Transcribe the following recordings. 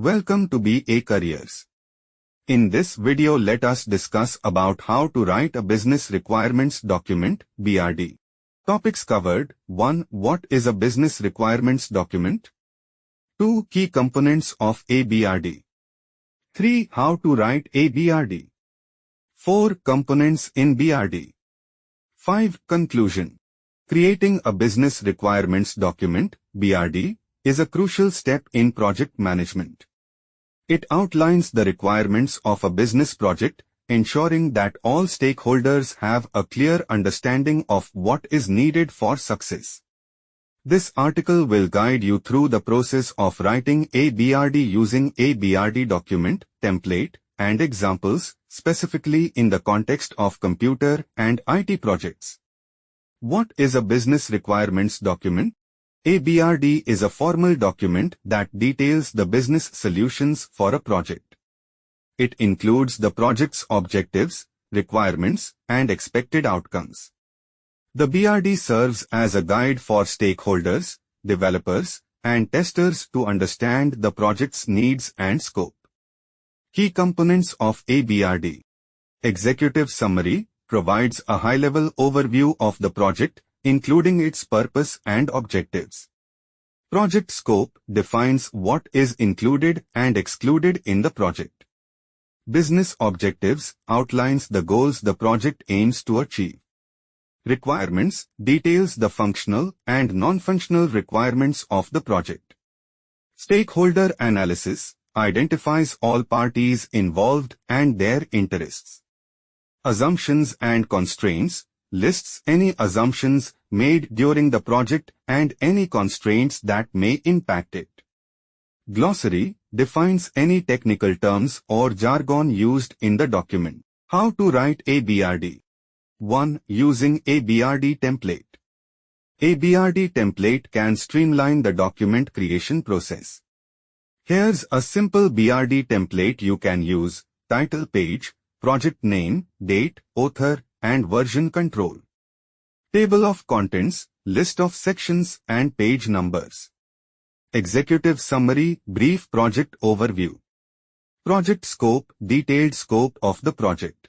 Welcome to Bacareers. In this video let us discuss about how to write a business requirements document, BRD. Topics covered: 1. What is a business requirements document? 2. Key components of a BRD. 3. How to write a BRD. 4. Components in BRD. 5. Conclusion. Creating a business requirements document, BRD, is a crucial step in project management. It outlines the requirements of a business project, ensuring that all stakeholders have a clear understanding of what is needed for success. This article will guide you through the process of writing a BRD using a BRD document, template, and examples, specifically in the context of computer and IT projects. What is a business requirements document? A BRD is a formal document that details the business solutions for a project. It includes the project's objectives, requirements, and expected outcomes. The BRD serves as a guide for stakeholders, developers, and testers to understand the project's needs and scope. Key components of a BRD. Executive summary provides a high-level overview of the project, including its purpose and objectives. Project scope defines what is included and excluded in the project. Business objectives outlines the goals the project aims to achieve. Requirements details the functional and non-functional requirements of the project. Stakeholder analysis identifies all parties involved and their interests. Assumptions and constraints lists any assumptions made during the project and any constraints that may impact it. Glossary defines any technical terms or jargon used in the document. How to write a BRD. 1. Using a BRD template. A BRD template can streamline the document creation process. Here's a simple BRD template you can use: title page, project name, date, author, and version control. Table of contents, list of sections and page numbers. Executive summary, brief project overview. Project scope, detailed scope of the project.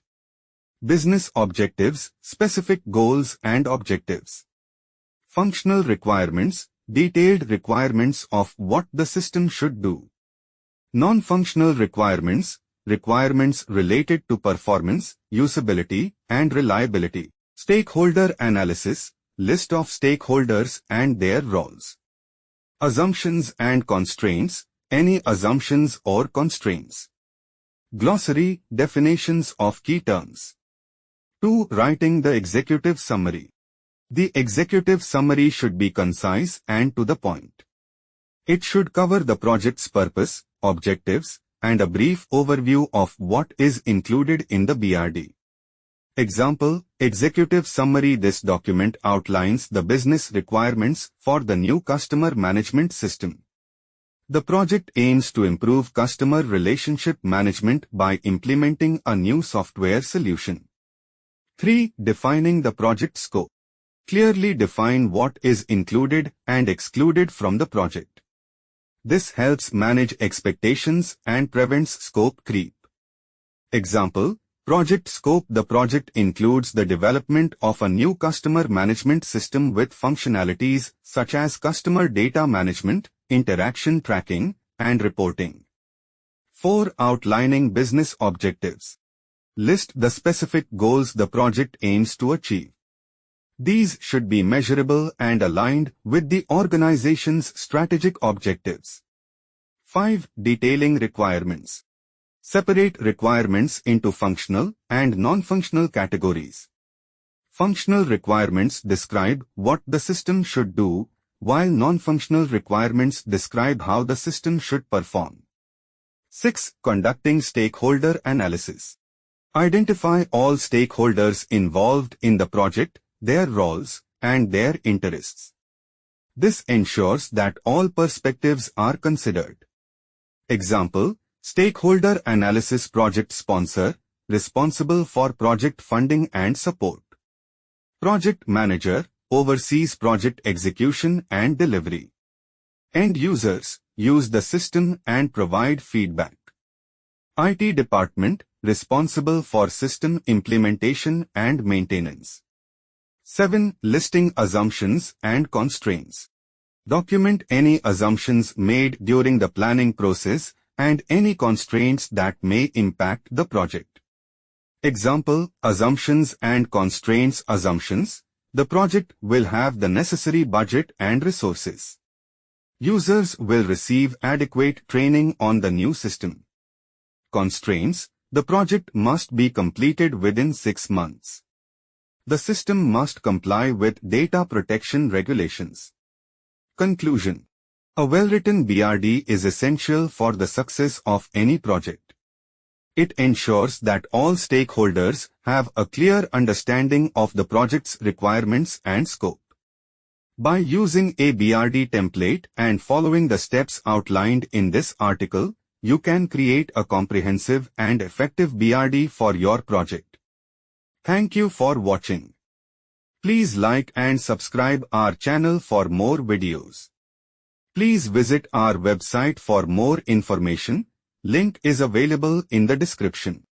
Business objectives, specific goals and objectives. Functional requirements, detailed requirements of what the system should do. Non-functional requirements, requirements related to performance, usability, and reliability. Stakeholder analysis, list of stakeholders and their roles. Assumptions and constraints, any assumptions or constraints. Glossary, definitions of key terms. 2. Writing the executive summary. The executive summary should be concise and to the point. It should cover the project's purpose, objectives, and a brief overview of what is included in the BRD. Example, executive summary. This document outlines the business requirements for the new customer management system. The project aims to improve customer relationship management by implementing a new software solution. 3. Defining the project scope. Clearly define what is included and excluded from the project. This helps manage expectations and prevents scope creep. Example, project scope. The project includes the development of a new customer management system with functionalities such as customer data management, interaction tracking, and reporting. 4. Outlining business objectives. List the specific goals the project aims to achieve. These should be measurable and aligned with the organization's strategic objectives. 5. Detailing requirements. Separate requirements into functional and non-functional categories. Functional requirements describe what the system should do, while non-functional requirements describe how the system should perform. 6. Conducting stakeholder analysis. Identify all stakeholders involved in the project, their roles, and their interests. This ensures that all perspectives are considered. Example, stakeholder analysis: project sponsor, responsible for project funding and support. Project manager, oversees project execution and delivery. End users use the system and provide feedback. IT department responsible for system implementation and maintenance. 7. Listing assumptions and constraints. Document any assumptions made during the planning process and any constraints that may impact the project. Example, assumptions and constraints. Assumptions: the project will have the necessary budget and resources. Users will receive adequate training on the new system. Constraints: the project must be completed within 6 months. The system must comply with data protection regulations. Conclusion: a well-written BRD is essential for the success of any project. It ensures that all stakeholders have a clear understanding of the project's requirements and scope. By using a BRD template and following the steps outlined in this article, you can create a comprehensive and effective BRD for your project. Thank you for watching. Please like and subscribe our channel for more videos. Please visit our website for more information. Link is available in the description.